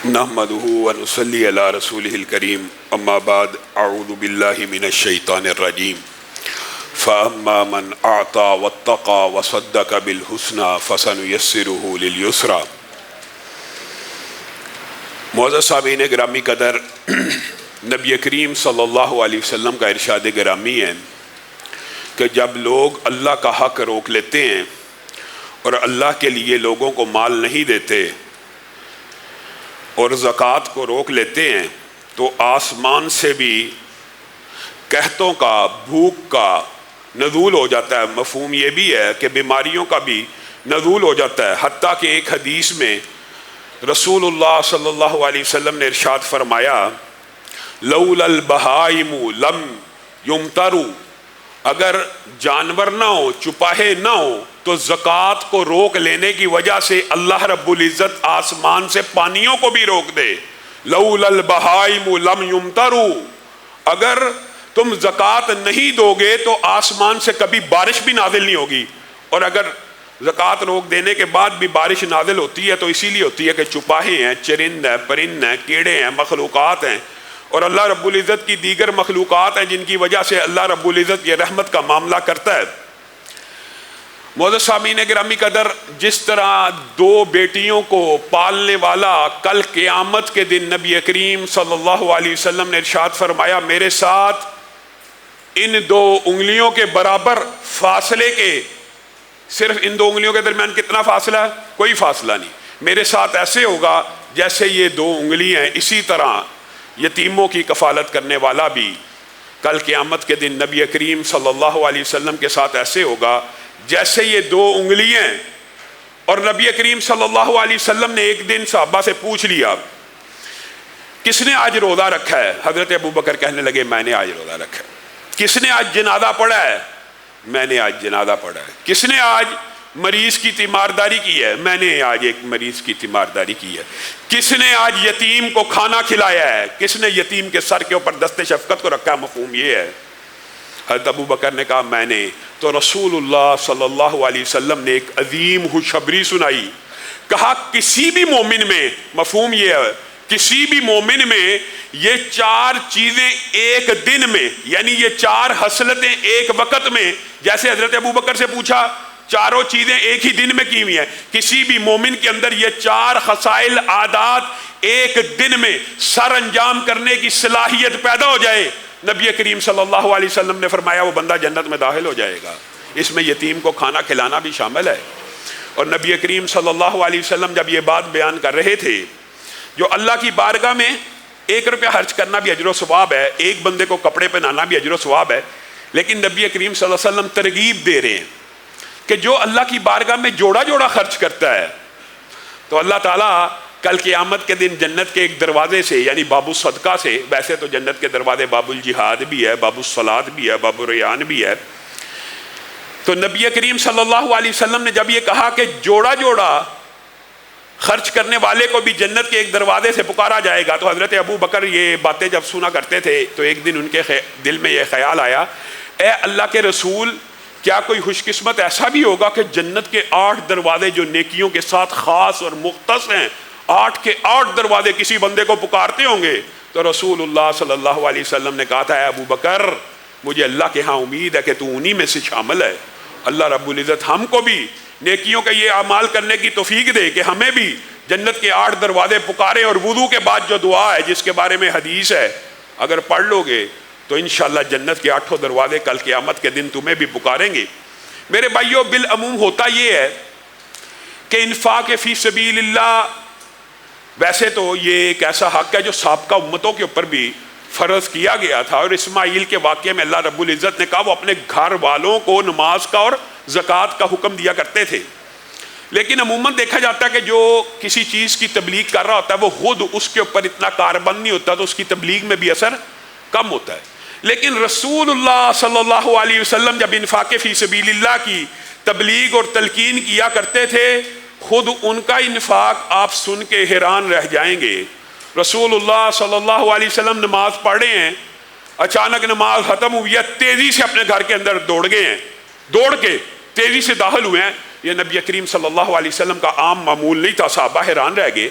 نحمدہ ونصلی علی رسولہ الکریم اما بعد اعوذ باللہ من الشیطان الرجیم فاما من اعطى واتقى وصدق بالحسنى فسنيسره لليسرى۔ معزز سامعین گرامی قدر، نبی کریم صلی اللہ علیہ وسلم کا ارشاد گرامی ہے کہ جب لوگ اللہ کا حق روک لیتے ہیں اور اللہ کے لیے لوگوں کو مال نہیں دیتے اور زکوٰۃ کو روک لیتے ہیں تو آسمان سے بھی قحطوں کا، بھوک کا نزول ہو جاتا ہے۔ مفہوم یہ بھی ہے کہ بیماریوں کا بھی نزول ہو جاتا ہے، حتیٰ کہ ایک حدیث میں رسول اللہ صلی اللہ علیہ وسلم نے ارشاد فرمایا لولا البہائم لم یمطروا، اگر جانور نہ ہو، چپاہے نہ ہو تو زکوٰۃ کو روک لینے کی وجہ سے اللہ رب العزت آسمان سے پانیوں کو بھی روک دے۔ لولا البہائم لم یمطروا، اگر تم زکوٰۃ نہیں دو گے تو آسمان سے کبھی بارش بھی نازل نہیں ہوگی، اور اگر زکوٰۃ روک دینے کے بعد بھی بارش نازل ہوتی ہے تو اسی لیے ہوتی ہے کہ چپاہے ہیں، چرند ہیں، پرند ہیں، کیڑے ہیں، مخلوقات ہیں، اور اللہ رب العزت کی دیگر مخلوقات ہیں جن کی وجہ سے اللہ رب العزت یہ رحمت کا معاملہ کرتا ہے۔ معزز سامعین گرامی قدر، جس طرح دو بیٹیوں کو پالنے والا کل قیامت کے دن نبی کریم صلی اللہ علیہ وسلم نے ارشاد فرمایا میرے ساتھ ان دو انگلیوں کے برابر فاصلے کے، صرف ان دو انگلیوں کے درمیان کتنا فاصلہ ہے؟ کوئی فاصلہ نہیں، میرے ساتھ ایسے ہوگا جیسے یہ دو انگلی ہیں۔ اسی طرح یتیموں کی کفالت کرنے والا بھی کل قیامت کے دن نبی کریم صلی اللہ علیہ وسلم کے ساتھ ایسے ہوگا جیسے یہ دو انگلی ہیں۔ اور نبی کریم صلی اللہ علیہ وسلم نے ایک دن صحابہ سے پوچھ لیا کس نے آج روزہ رکھا ہے؟ حضرت ابو بکر کہنے لگے میں نے آج روزہ رکھا ہے۔ کس نے آج جنازہ پڑھا ہے؟ میں نے آج جنازہ پڑھا ہے۔ کس نے آج مریض کی تیمارداری کی ہے؟ میں نے آج ایک مریض کی تیمارداری کی ہے۔ کس نے آج یتیم کو کھانا کھلایا ہے؟ کس نے یتیم کے سر کے اوپر دست شفقت کو رکھا؟ مفہوم یہ ہے۔ حضرت ابو بکر نے کہا میں نے، تو رسول اللہ صلی اللہ علیہ وسلم نے ایک عظیم خوشخبری سنائی، کہا کسی بھی مومن میں، مفہوم یہ ہے، کسی بھی مومن میں یہ چار چیزیں ایک دن میں، یعنی یہ چار خصلتیں ایک وقت میں، جیسے حضرت ابو بکر سے پوچھا چاروں چیزیں ایک ہی دن میں کی ہوئی ہیں، کسی بھی مومن کے اندر یہ چار خصائل عادات ایک دن میں سر انجام کرنے کی صلاحیت پیدا ہو جائے، نبی کریم صلی اللہ علیہ وسلم نے فرمایا وہ بندہ جنت میں داخل ہو جائے گا۔ اس میں یتیم کو کھانا کھلانا بھی شامل ہے۔ اور نبی کریم صلی اللہ علیہ وسلم جب یہ بات بیان کر رہے تھے، جو اللہ کی بارگاہ میں 1 روپیہ خرچ کرنا بھی اجر و ثواب ہے، ایک بندے کو کپڑے پہنانا بھی اجر و ثواب ہے، لیکن نبی کریم صلی اللہ علیہ وسلم ترغیب دے رہے ہیں کہ جو اللہ کی بارگاہ میں جوڑا جوڑا خرچ کرتا ہے تو اللہ تعالیٰ کل قیامت کے دن جنت کے ایک دروازے سے، یعنی باب الصدقہ سے، ویسے تو جنت کے دروازے باب الجہاد بھی ہے، باب الصلاۃ بھی ہے، باب الریان بھی ہے، تو نبی کریم صلی اللہ علیہ وسلم نے جب یہ کہا کہ جوڑا جوڑا خرچ کرنے والے کو بھی جنت کے ایک دروازے سے پکارا جائے گا، تو حضرت ابو بکر یہ باتیں جب سنا کرتے تھے تو ایک دن ان کے دل میں یہ خیال آیا اے اللہ کے رسول، کیا کوئی خوش قسمت ایسا بھی ہوگا کہ جنت کے 8 دروازے جو نیکیوں کے ساتھ خاص اور مختص ہیں، 8 کے 8 دروازے کسی بندے کو پکارتے ہوں گے؟ تو رسول اللہ صلی اللہ علیہ وسلم نے کہا تھا اے ابو بکر، مجھے اللہ کے ہاں امید ہے کہ تو انہی میں سے شامل ہے۔ اللہ رب العزت ہم کو بھی نیکیوں کا یہ اعمال کرنے کی توفیق دے کہ ہمیں بھی جنت کے 8 دروازے پکارے، اور وضو کے بعد جو دعا ہے جس کے بارے میں حدیث ہے اگر پڑھ لو گے تو انشاءاللہ جنت کے 8 دروازے کل قیامت کے دن تمہیں بھی پکاریں گے۔ میرے بھائیو، بالعموم ہوتا یہ ہے کہ انفاق فی سبیل اللہ، ویسے تو یہ ایک ایسا حق ہے جو سابقہ امتوں کے اوپر بھی فرض کیا گیا تھا، اور اسماعیل کے واقعے میں اللہ رب العزت نے کہا وہ اپنے گھر والوں کو نماز کا اور زکوٰۃ کا حکم دیا کرتے تھے، لیکن عموماً دیکھا جاتا ہے کہ جو کسی چیز کی تبلیغ کر رہا ہوتا ہے وہ خود اس کے اوپر اتنا کاربند نہیں ہوتا، تو اس کی تبلیغ میں بھی اثر کم ہوتا ہے۔ لیکن رسول اللہ صلی اللہ علیہ وسلم جب انفاق فی سبیل اللہ کی تبلیغ اور تلقین کیا کرتے تھے، خود ان کا انفاق آپ سن کے حیران رہ جائیں گے۔ رسول اللہ صلی اللہ علیہ وسلم نماز پڑھ رہے ہیں، اچانک نماز ختم ہوئی ہے، تیزی سے اپنے گھر کے اندر دوڑ گئے ہیں، دوڑ کے تیزی سے داخل ہوئے ہیں۔ یہ نبی کریم صلی اللہ علیہ وسلم کا عام معمول نہیں تھا، صحابہ حیران رہ گئے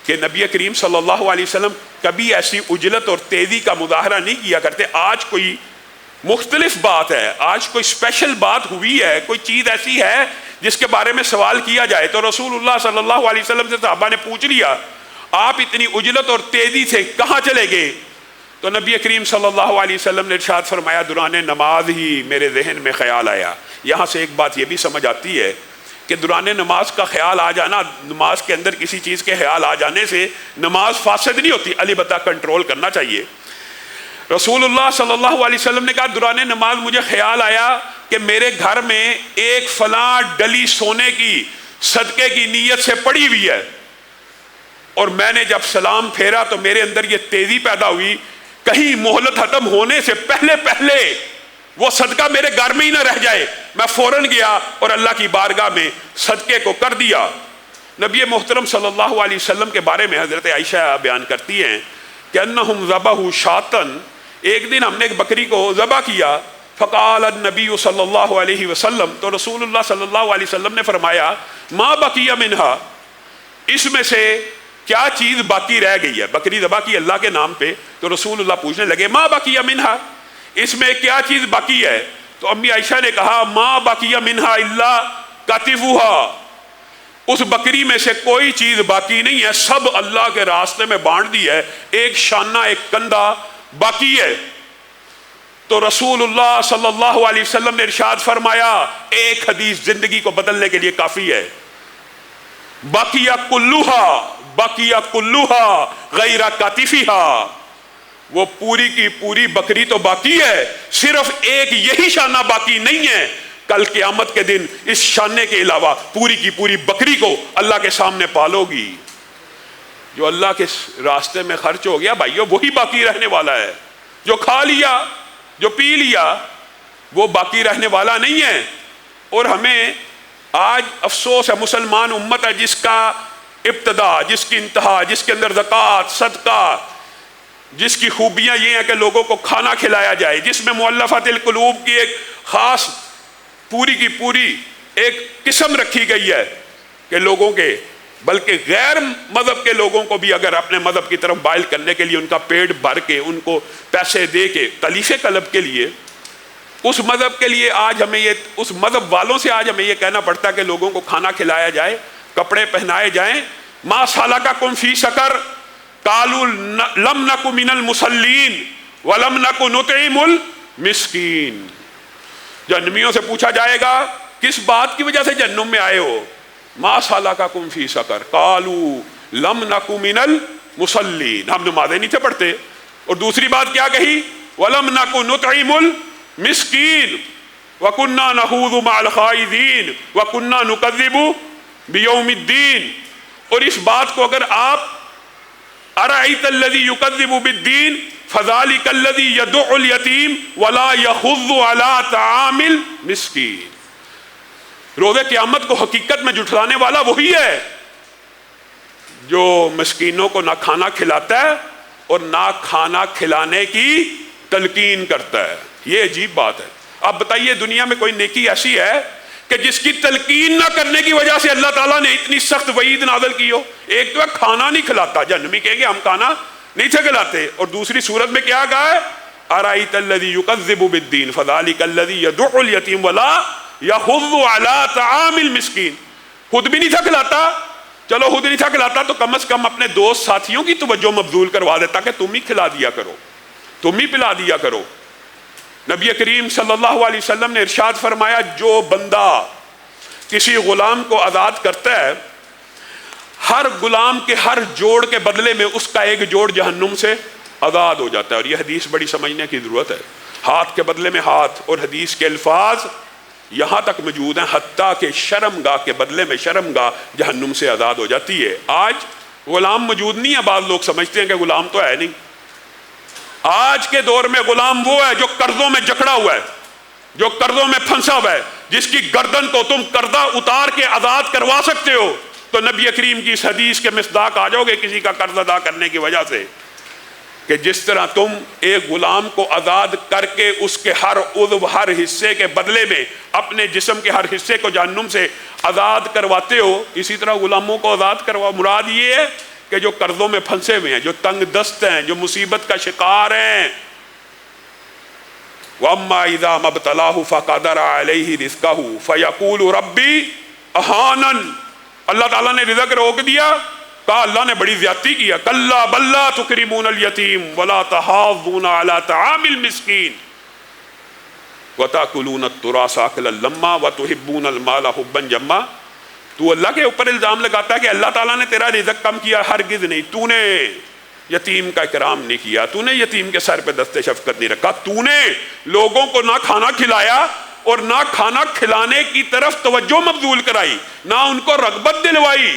کہ نبی کریم صلی اللہ علیہ وسلم کبھی ایسی عجلت اور تیزی کا مظاہرہ نہیں کیا کرتے. آج کوئی مختلف بات ہے, آج کوئی اسپیشل بات ہوئی ہے, کوئی چیز ایسی ہے جس کے بارے میں سوال کیا جائے تو رسول اللہ صلی اللہ علیہ وسلم سے صحابہ نے پوچھ لیا آپ اتنی عجلت اور تیزی سے کہاں چلے گئے؟ تو نبی کریم صلی اللہ علیہ وسلم نے ارشاد فرمایا دوران نماز ہی میرے ذہن میں خیال آیا. یہاں سے ایک بات یہ بھی سمجھ آتی ہے کہ دوران نماز کا خیال آ جانا, نماز کے اندر کسی چیز کے خیال آ جانے سے نماز فاسد نہیں ہوتی, البتہ کنٹرول کرنا چاہیے. رسول اللہ صلی اللہ علیہ وسلم نے کہا دوران نماز مجھے خیال آیا کہ میرے گھر میں ایک فلاں ڈلی سونے کی صدقے کی نیت سے پڑی ہوئی ہے, اور میں نے جب سلام پھیرا تو میرے اندر یہ تیزی پیدا ہوئی کہیں مہلت ختم ہونے سے پہلے وہ صدقہ میرے گھر میں ہی نہ رہ جائے. میں فوراً گیا اور اللہ کی بارگاہ میں صدقے کو کر دیا. نبی محترم صلی اللہ علیہ وسلم کے بارے میں حضرت عائشہ بیان کرتی ہیں کہ انہم ذبحوا شاطن, ایک دن ہم نے ایک بکری کو ذبح کیا. فقال النبی صلی اللہ علیہ وسلم, تو رسول اللہ صلی اللہ علیہ وسلم نے فرمایا ما بقی منہا, اس میں سے کیا چیز باقی رہ گئی ہے؟ بکری ذبح کی اللہ کے نام پہ, تو رسول اللہ پوچھنے لگے ما بقی منہا, اس میں کیا چیز باقی ہے؟ تو امی عائشہ نے کہا ما بقی منہا الا کتفھا, اس بکری میں سے کوئی چیز باقی نہیں ہے, سب اللہ کے راستے میں بانٹ دی ہے, ایک شانہ ایک کندھا باقی ہے. تو رسول اللہ صلی اللہ علیہ وسلم نے ارشاد فرمایا ایک حدیث زندگی کو بدلنے کے لیے کافی ہے, بقیہ کلھا غیر کتفھا, وہ پوری کی پوری بکری تو باقی ہے, صرف ایک یہی شانہ باقی نہیں ہے. کل قیامت کے دن اس شانے کے علاوہ پوری کی پوری بکری کو اللہ کے سامنے پالو گی. جو اللہ کے راستے میں خرچ ہو گیا بھائیو وہی باقی رہنے والا ہے, جو کھا لیا جو پی لیا وہ باقی رہنے والا نہیں ہے. اور ہمیں آج افسوس ہے, مسلمان امت ہے جس کا ابتدا, جس کی انتہا, جس کے اندر زکوٰۃ صدقہ, جس کی خوبیاں یہ ہیں کہ لوگوں کو کھانا کھلایا جائے, جس میں مؤلفۃ القلوب کی ایک خاص پوری کی پوری ایک قسم رکھی گئی ہے کہ لوگوں کے, بلکہ غیر مذہب کے لوگوں کو بھی اگر اپنے مذہب کی طرف بائل کرنے کے لیے ان کا پیٹ بھر کے ان کو پیسے دے کے تلیف قلب کے لیے, اس مذہب کے لیے آج ہمیں یہ, اس مذہب والوں سے آج ہمیں یہ کہنا پڑتا ہے کہ لوگوں کو کھانا کھلایا جائے, کپڑے پہنائے جائیں. ما سالککم فی سقر قالوا لم نک من المصلین ولم نک نطعم المسکین. جہنمیوں سے پوچھا جائے گا کس بات کی وجہ سے جہنم میں آئے ہو؟ ما سالککم فی سقر قالوا لم نک من المصلین, ہم نمازیں نہیں تھے پڑھتے. اور دوسری بات کیا کہی؟ ولم نک نطعم المسکین وکننا نخوض مع الخائضین وکننا نکذب بیوم الدین. اور اس بات کو اگر آپ ارأیت الذی یکذب بالدین فذلک الذی یدع الیتیم ولا یحض علی طعام المسکین, روز قیامت کو حقیقت میں جھٹلانے والا وہی ہے جو مسکینوں کو نہ کھانا کھلاتا ہے اور نہ کھانا کھلانے کی تلقین کرتا ہے. یہ عجیب بات ہے. اب بتائیے دنیا میں کوئی نیکی ایسی ہے کہ جس کی تلقین نہ کرنے کی وجہ سے اللہ تعالیٰ نے اتنی سخت وعید نازل کی ہو؟ ایک تو ہے کھانا نہیں کھلاتا, جہنمی کہیں گے ہم کھانا نہیں تھے کھلاتے, اور دوسری صورت میں کیا کہا ہے؟ ارأیت الذی یکذب بالدین فذلک الذی یدع الیتیم ولا یحض علی طعام المسکین. خود بھی نہیں تھا کھلاتا, چلو خود نہیں تھا کھلاتا تو کم از کم اپنے دوست ساتھیوں کی توجہ مبذول کروا دیتا کہ تم ہی کھلا دیا کرو, تم ہی پلا دیا کرو. نبی کریم صلی اللہ علیہ وسلم نے ارشاد فرمایا جو بندہ کسی غلام کو آزاد کرتا ہے, ہر غلام کے ہر جوڑ کے بدلے میں اس کا ایک جوڑ جہنم سے آزاد ہو جاتا ہے. اور یہ حدیث بڑی سمجھنے کی ضرورت ہے. ہاتھ کے بدلے میں ہاتھ, اور حدیث کے الفاظ یہاں تک موجود ہیں حتیٰ کہ شرمگاہ کے بدلے میں شرمگاہ جہنم سے آزاد ہو جاتی ہے. آج غلام موجود نہیں ہے, بعض لوگ سمجھتے ہیں کہ غلام تو ہے نہیں. آج کے دور میں غلام وہ ہے جو قرضوں میں جکڑا ہوا ہے, جو قرضوں میں پھنسا ہوا ہے, جس کی گردن کو تم قرضہ اتار کے آزاد کروا سکتے ہو. تو نبی کریم کی اس حدیث کے مصداق آ جاؤ گے کسی کا قرض ادا کرنے کی وجہ سے, کہ جس طرح تم ایک غلام کو آزاد کر کے اس کے ہر عضو ہر حصے کے بدلے میں اپنے جسم کے ہر حصے کو جہنم سے آزاد کرواتے ہو, اسی طرح غلاموں کو آزاد کرواؤ. مراد یہ ہے کہ جو قرضوں میں پھنسے ہوئے ہیں، جو تنگ دست ہیں، جو مصیبت کا شکار ہیں. وَأَمَّا إِذَا مَا ابْتَلَاهُ فَقَدَرَ عَلَيْهِ رِزْقَهُ فَيَقُولُ رَبِّي أَهَانَنِ. اللہ تعالیٰ نے رزق روک دیا، کہا اللہ نے بڑی زیادتی کیا. كَلَّا بَل لَّا تُكْرِمُونَ الْيَتِيمَ وَلَا تَحَاضُّونَ عَلَىٰ طَعَامِ الْمِسْكِينِ وَتَأْكُلُونَ التُّرَاثَ أَكْلًا لَمًّا وَتُحِبُّونَ الْمَالَ حُبًّا جَمًّا. تو اللہ کے اوپر الزام لگاتا ہے کہ اللہ تعالیٰ نے تیرا رزق کم کیا. ہرگز نہیں. تو نے یتیم کا اکرام نہیں کیا، تو نے یتیم کے سر پہ دست شفقت نہیں رکھا، تو نے لوگوں کو نہ کھانا کھلایا اور نہ کھانا کھلانے کی طرف توجہ مبذول کرائی، نہ ان کو رغبت دلوائی.